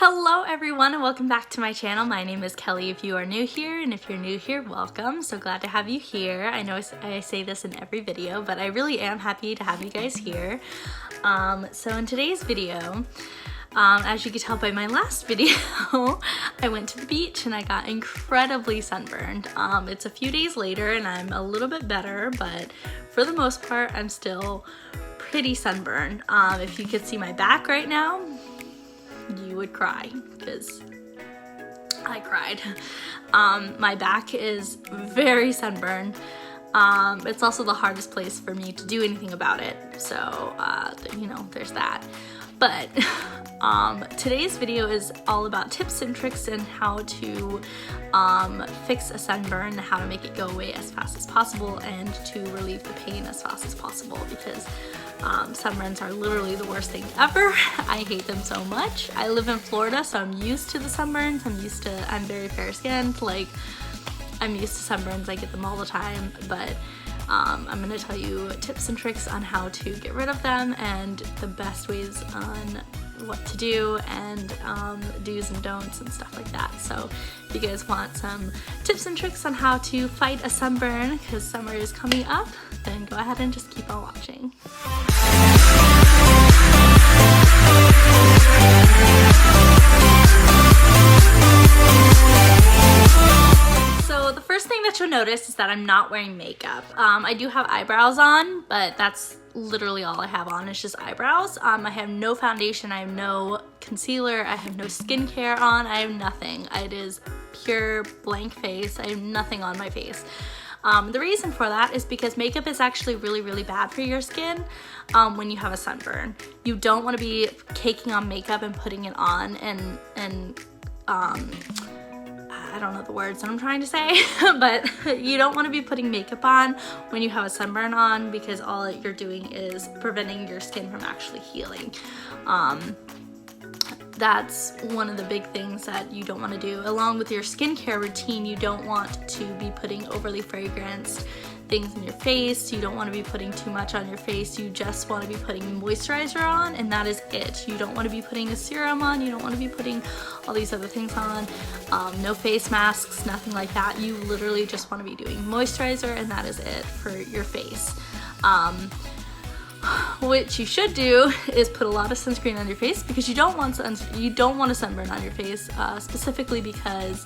Hello everyone and welcome back to my channel. My name is Kelly if you are new here, and if you're new here, welcome. So glad to have you here. I know I say this in every video, but I really am happy to have you guys here. So in today's video, as you can tell by my last video, I went to the beach and I got incredibly sunburned. It's a few days later and I'm a little bit better, but for the most part, I'm still pretty sunburned. If you could see my back right now, you would cry because I cried. My back is very sunburned. It's also the hardest place for me to do anything about it. So, you know, there's that. But today's video is all about tips and tricks and how to fix a sunburn, how to make it go away as fast as possible, and to relieve the pain as fast as possible, because sunburns are literally the worst thing ever. I hate them so much. I live in Florida, so I'm used to the sunburns. I'm very fair skinned. Like, I'm used to sunburns. I get them all the time, but I'm gonna tell you tips and tricks on how to get rid of them and the best ways on what to do, and do's and don'ts and stuff like that. So if you guys want some tips and tricks on how to fight a sunburn, because summer is coming up, then go ahead and just keep on watching. So the first thing that you'll notice is that I'm not wearing makeup. I do have eyebrows on, but that's literally all I have on. It's just eyebrows. I have no foundation, I have no concealer, I have no skincare on, I have nothing. It is pure blank face. I have nothing on my face. The reason for that is because makeup is actually really bad for your skin when you have a sunburn. You don't want to be caking on makeup and putting it on and I don't know the words that I'm trying to say, but you don't want to be putting makeup on when you have a sunburn on, because all you're doing is preventing your skin from actually healing. That's one of the big things that you don't want to do. Along with your skincare routine, you don't want to be putting overly fragranced things in your face. You don't want to be putting too much on your face. You just want to be putting moisturizer on, and that is it. You don't want to be putting a serum on. You don't want to be putting all these other things on. No face masks, nothing like that. You literally just want to be doing moisturizer, and that is it for your face. What you should do is put a lot of sunscreen on your face, because you don't want a sunburn on your face, specifically because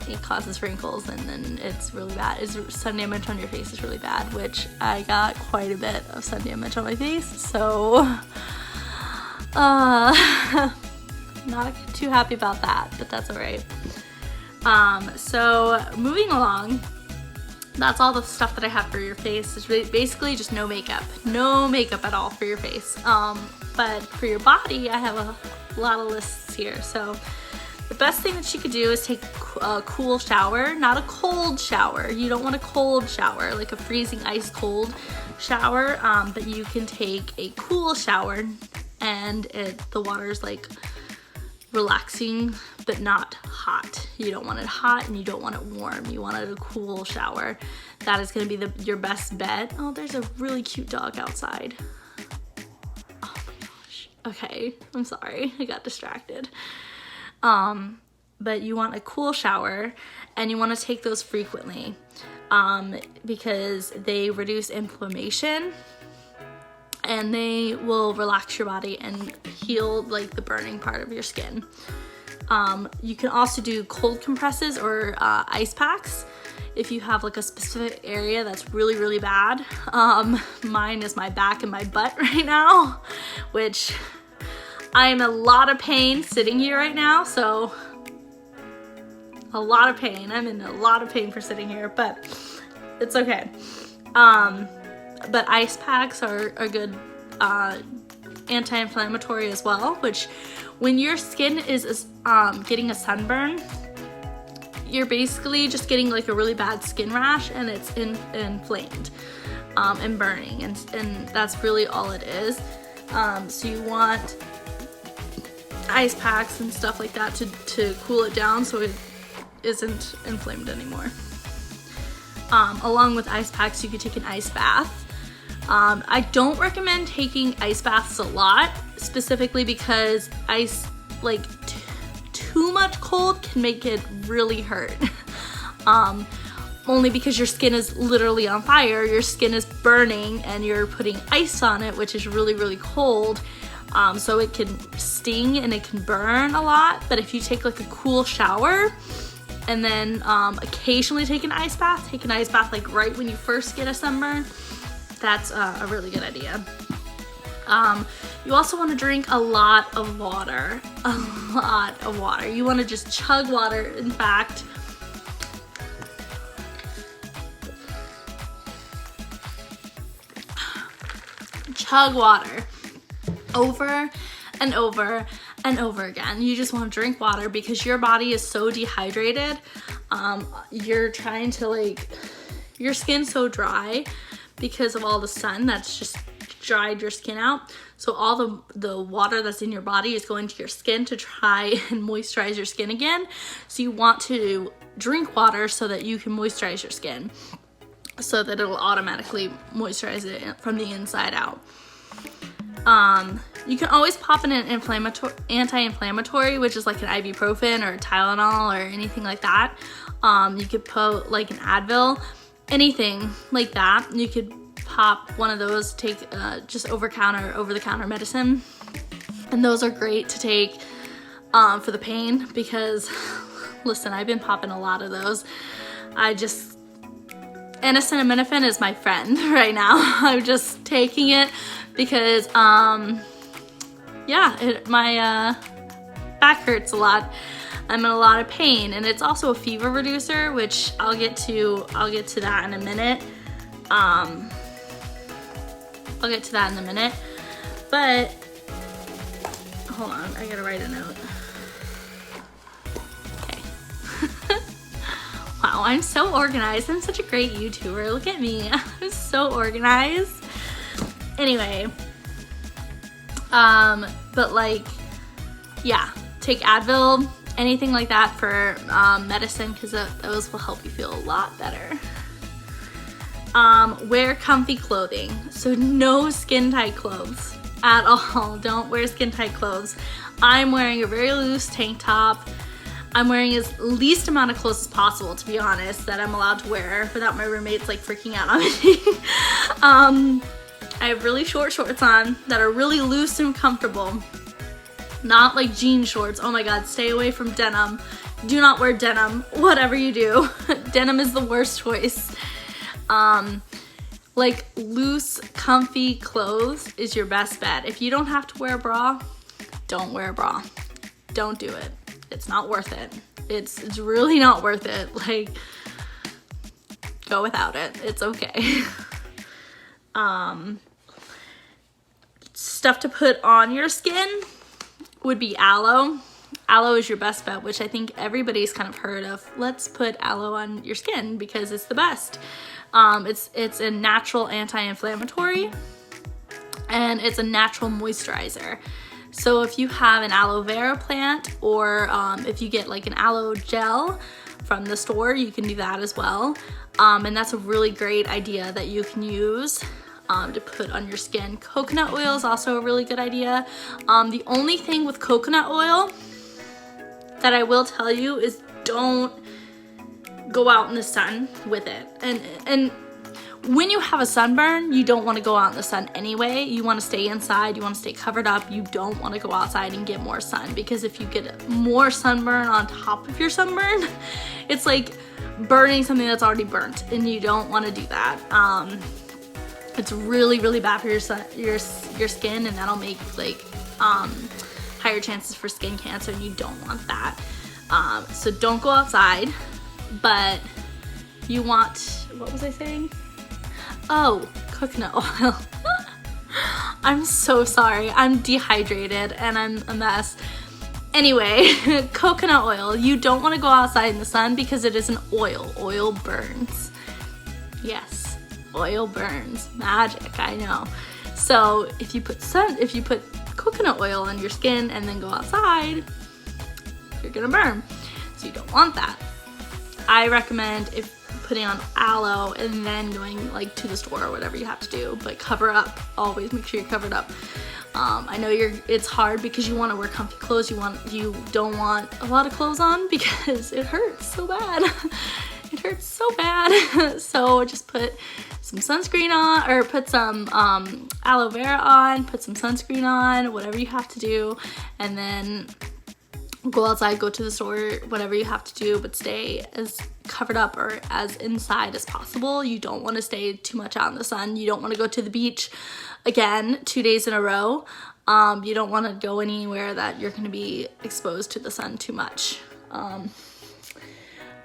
it causes wrinkles and then it's really bad. Sun damage on your face is really bad, which I got quite a bit of sun damage on my face, so not too happy about that, but that's alright. So moving along, that's all the stuff that I have for your face. It's basically just no makeup at all for your face. But for your body, I have a lot of lists here. So the best thing that you could do is take a cool shower, not a cold shower. You don't want a cold shower, like a freezing ice cold shower, but you can take a cool shower, and the water's like relaxing but not hot. You don't want it hot and you don't want it warm. You want it a cool shower. That is going to be your best bet. Oh, there's a really cute dog outside. Oh my gosh. Okay, I'm sorry, I got distracted. But you want a cool shower, and you want to take those frequently, because they reduce inflammation and they will relax your body and heal like the burning part of your skin. You can also do cold compresses or ice packs if you have like a specific area that's really bad. Mine is my back and my butt right now, which I'm in a lot of pain sitting here right now, so a lot of pain. I'm in a lot of pain for sitting here, but it's okay. But ice packs are good anti-inflammatory as well, which when your skin is getting a sunburn, you're basically just getting like a really bad skin rash, and it's inflamed and burning, and that's really all it is. So you want ice packs and stuff like that to cool it down so it isn't inflamed anymore. Along with ice packs, you could take an ice bath. I don't recommend taking ice baths a lot, specifically because ice, like too much cold can make it really hurt. Only because your skin is literally on fire, your skin is burning, and you're putting ice on it, which is really, really cold. So it can sting and it can burn a lot. But if you take like a cool shower and then occasionally take an ice bath like right when you first get a sunburn, that's a really good idea. You also want to drink a lot of water. You want to just chug water. In fact, chug water over and over and over again. You just want to drink water because your body is so dehydrated. You're trying to like, your skin's so dry because of all the sun that's just dried your skin out. So all the water that's in your body is going to your skin to try and moisturize your skin again. So you want to drink water so that you can moisturize your skin, so that it'll automatically moisturize it from the inside out. You can always pop in an anti-inflammatory, which is like an ibuprofen or Tylenol or anything like that. You could put like an Advil, anything like that. You could pop one of those, take just over-the-counter medicine. And those are great to take for the pain because, listen, I've been popping a lot of those. Acetaminophen is my friend right now. I'm just taking it because, my back hurts a lot. I'm in a lot of pain, and it's also a fever reducer, which I'll get to that in a minute. But hold on, I gotta write a note. Okay. Wow, I'm so organized. I'm such a great YouTuber. Look at me. I'm so organized. Anyway, but like, yeah, take Advil, anything like that for medicine, because those will help you feel a lot better. Wear comfy clothing. So no skin tight clothes at all. Don't wear skin tight clothes. I'm wearing a very loose tank top. I'm wearing as least amount of clothes as possible, to be honest, that I'm allowed to wear without my roommates like freaking out on me. I have really short shorts on that are really loose and comfortable. Not like jean shorts. Oh my God, stay away from denim. Do not wear denim, whatever you do. Denim is the worst choice. Like loose, comfy clothes is your best bet. If you don't have to wear a bra, don't wear a bra. Don't do it. It's not worth it. It's really not worth it. Like, go without it. It's okay. Stuff to put on your skin would be aloe. Aloe is your best bet, which I think everybody's kind of heard of. Let's put aloe on your skin because it's the best. It's a natural anti-inflammatory, and it's a natural moisturizer. So if you have an aloe vera plant, or if you get like an aloe gel from the store, you can do that as well. And that's a really great idea that you can use to put on your skin. Coconut oil is also a really good idea. The only thing with coconut oil that I will tell you is don't go out in the sun with it. And when you have a sunburn, you don't want to go out in the sun anyway. You want to stay inside. You want to stay covered up. You don't want to go outside and get more sun, because if you get more sunburn on top of your sunburn, it's like burning something that's already burnt, and you don't want to do that. It's really, really bad for your skin, and that'll make like higher chances for skin cancer, and you don't want that. So don't go outside, but you want, what was I saying? Oh, coconut oil. I'm so sorry. I'm dehydrated and I'm a mess. Anyway, coconut oil. You don't want to go outside in the sun because it is an oil. Oil burns. Yes, oil burns. Magic, I know. So if you put coconut oil on your skin and then go outside, you're gonna burn. So you don't want that. I recommend, if putting on aloe and then going like to the store or whatever you have to do, but cover up. Always make sure you're covered up. I know it's hard because you want to wear comfy clothes. You don't want a lot of clothes on because it hurts so bad. It hurts so bad. So just put some sunscreen on, or put some aloe vera on, put some sunscreen on, whatever you have to do, and then go outside, go to the store, whatever you have to do, but stay as covered up or as inside as possible. You don't want to stay too much out in the sun. You don't want to go to the beach again 2 days in a row. You don't want to go anywhere that you're going to be exposed to the sun too much.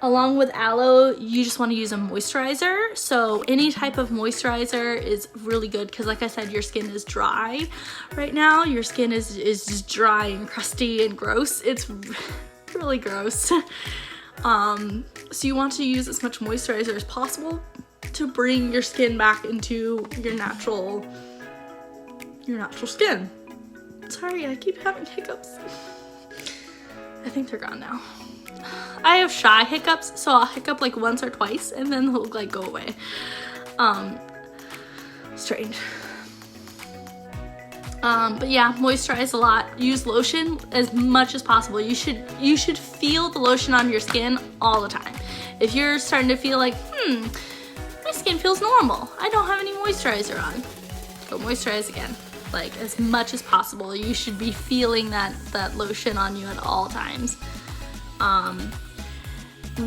Along with aloe, you just want to use a moisturizer. So any type of moisturizer is really good because, like I said, your skin is dry right now. Your skin is just dry and crusty and gross. It's really gross. So you want to use as much moisturizer as possible to bring your skin back into your natural skin. Sorry, I keep having hiccups. I think they're gone now. I have shy hiccups, so I'll hiccup like once or twice and then they'll like go away. Strange. But yeah, moisturize a lot. Use lotion as much as possible. You should feel the lotion on your skin all the time. If you're starting to feel like, my skin feels normal, I don't have any moisturizer on, go moisturize again. Like as much as possible. You should be feeling that lotion on you at all times.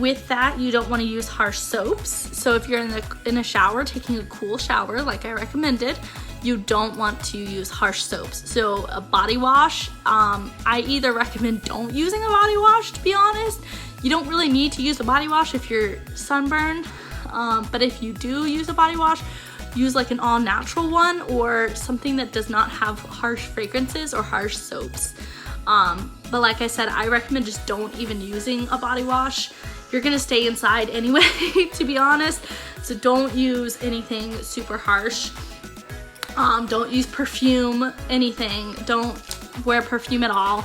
With that, you don't want to use harsh soaps. So if you're in a shower, taking a cool shower like I recommended, you don't want to use harsh soaps. So a body wash, I either recommend don't using a body wash, to be honest. You don't really need to use a body wash if you're sunburned, but if you do use a body wash, use like an all natural one or something that does not have harsh fragrances or harsh soaps. But like I said, I recommend just don't even using a body wash. You're gonna stay inside anyway, to be honest. So don't use anything super harsh. Don't use perfume, anything. Don't wear perfume at all.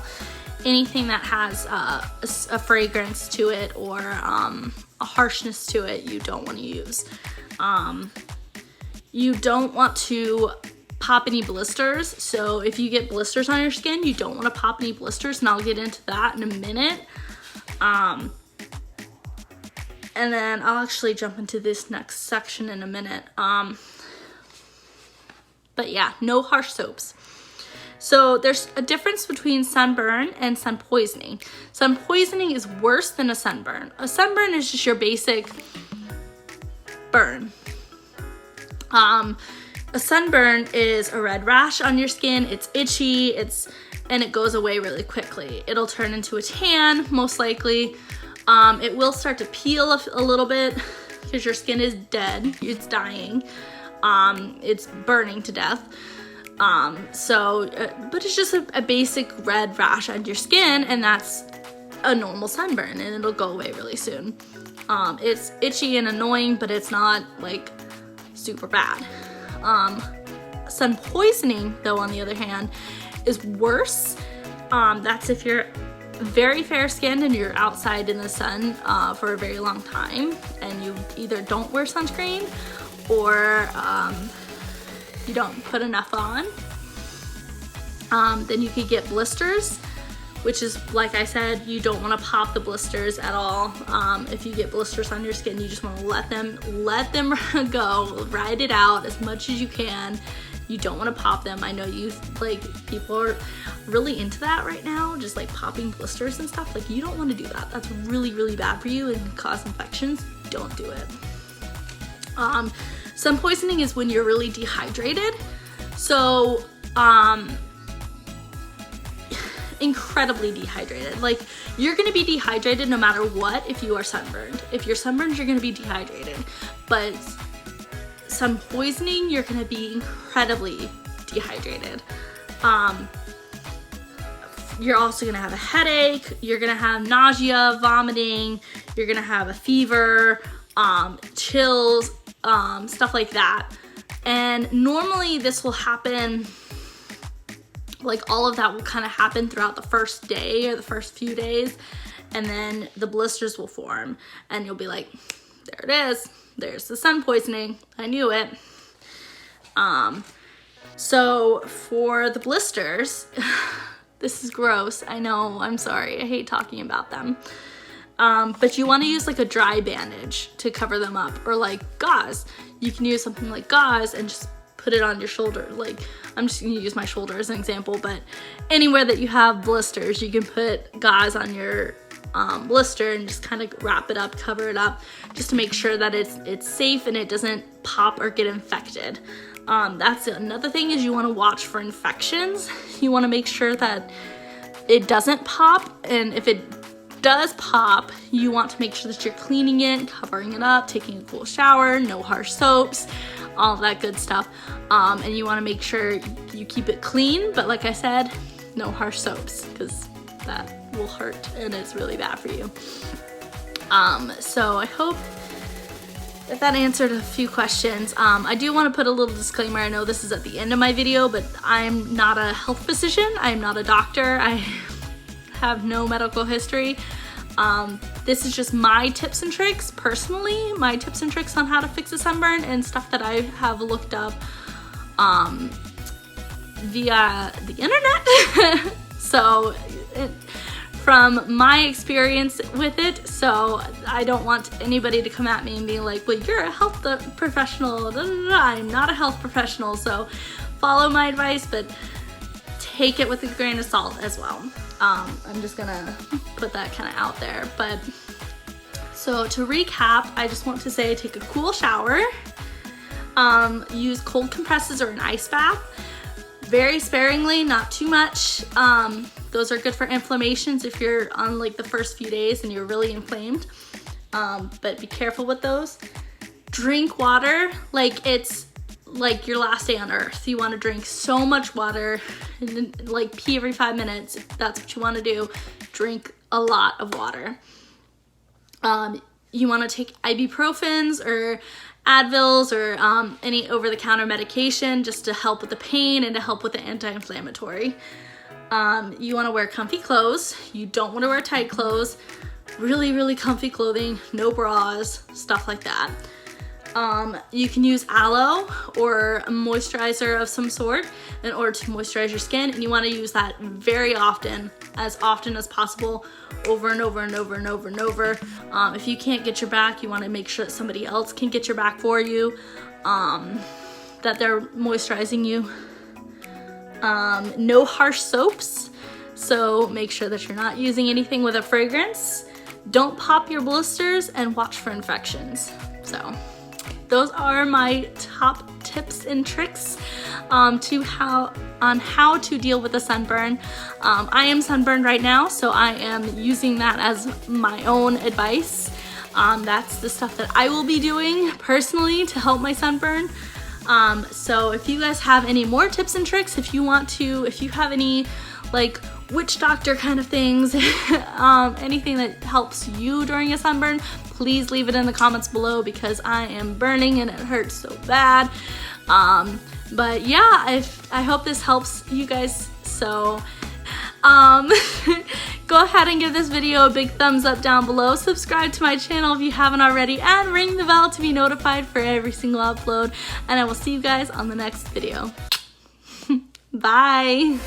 Anything that has a fragrance to it or a harshness to it, you don't want to use. You don't want to pop any blisters. So if you get blisters on your skin, you don't want to pop any blisters, and I'll get into that in a minute. And then I'll actually jump into this next section in a minute. But yeah, no harsh soaps. So there's a difference between sunburn and sun poisoning. Sun poisoning is worse than a sunburn. A sunburn is just your basic burn. A sunburn is a red rash on your skin. It's itchy, and it goes away really quickly. It'll turn into a tan, most likely. It will start to peel a little bit because your skin is dead. It's dying. It's burning to death. But it's just a basic red rash on your skin, and that's a normal sunburn, and it'll go away really soon. It's itchy and annoying, but it's not like super bad. Sun poisoning, though, on the other hand, is worse. That's if you're very fair skinned and you're outside in the sun for a very long time, and you either don't wear sunscreen or you don't put enough on. Then you could get blisters, which is, like I said, you don't want to pop the blisters at all. If you get blisters on your skin, you just want to let them go, ride it out as much as you can. You don't want to pop them. I know people are really into that right now, just like popping blisters and stuff. Like, you don't want to do that. That's really, really bad for you and can cause infections. Don't do it. Sun poisoning is when you're really dehydrated. So, incredibly dehydrated. Like, you're gonna be dehydrated no matter what if you are sunburned. If you're sunburned, you're gonna be dehydrated. But sun poisoning, you're gonna be incredibly dehydrated. You're also gonna have a headache, you're gonna have nausea, vomiting, you're gonna have a fever, chills, stuff like that. And normally this will happen, like all of that will kind of happen throughout the first day or the first few days, and then the blisters will form and you'll be like, there it is. There's the sun poisoning. I knew it. So for the blisters, this is gross. I know, I'm sorry. I hate talking about them. But you want to use like a dry bandage to cover them up, or like gauze. You can use something like gauze and just put it on your shoulder. Like, I'm just gonna use my shoulder as an example, but anywhere that you have blisters, you can put gauze on your blister and just kind of wrap it up, cover it up, just to make sure that it's safe and it doesn't pop or get infected. That's another thing, is you want to watch for infections. You want to make sure that it doesn't pop, and if it does pop, you want to make sure that you're cleaning it, covering it up, taking a cool shower, no harsh soaps, all that good stuff. And you want to make sure you keep it clean, but like I said, no harsh soaps, because that will hurt and it's really bad for you. So I hope that answered a few questions. I do want to put a little disclaimer. I know this is at the end of my video, but I'm not a health physician. I'm not a doctor. I have no medical history. This is just my tips and tricks, personally, my tips and tricks on how to fix a sunburn and stuff that I have looked up via the internet. So from my experience with it, so I don't want anybody to come at me and be like, well, you're a health professional. I'm not a health professional, so follow my advice, but take it with a grain of salt as well. I'm just gonna put that kind of out there. But so to recap, I just want to say, take a cool shower, use cold compresses or an ice bath, very sparingly, not too much. Those are good for inflammations if you're on like the first few days and you're really inflamed, but be careful with those. Drink water like it's like your last day on earth. You want to drink so much water, and like pee every 5 minutes. That's what you want to do. Drink a lot of water. You want to take ibuprofens or Advils or any over-the-counter medication just to help with the pain and to help with the anti-inflammatory. You want to wear comfy clothes. You don't want to wear tight clothes. Really, really comfy clothing, no bras, stuff like that. You can use aloe or a moisturizer of some sort in order to moisturize your skin, and you want to use that very often as possible, over and over and over and over and over. If you can't get your back, you want to make sure that somebody else can get your back for you, that they're moisturizing you. No harsh soaps, so make sure that you're not using anything with a fragrance. Don't pop your blisters, and watch for infections. So those are my top tips and tricks on how to deal with a sunburn. I am sunburned right now, so I am using that as my own advice. That's the stuff that I will be doing personally to help my sunburn. So if you guys have any more tips and tricks, if you have any like witch doctor kind of things, anything that helps you during a sunburn, please leave it in the comments below, because I am burning and it hurts so bad. But yeah, I hope this helps you guys. So go ahead and give this video a big thumbs up down below. Subscribe to my channel if you haven't already, and ring the bell to be notified for every single upload. And I will see you guys on the next video. Bye.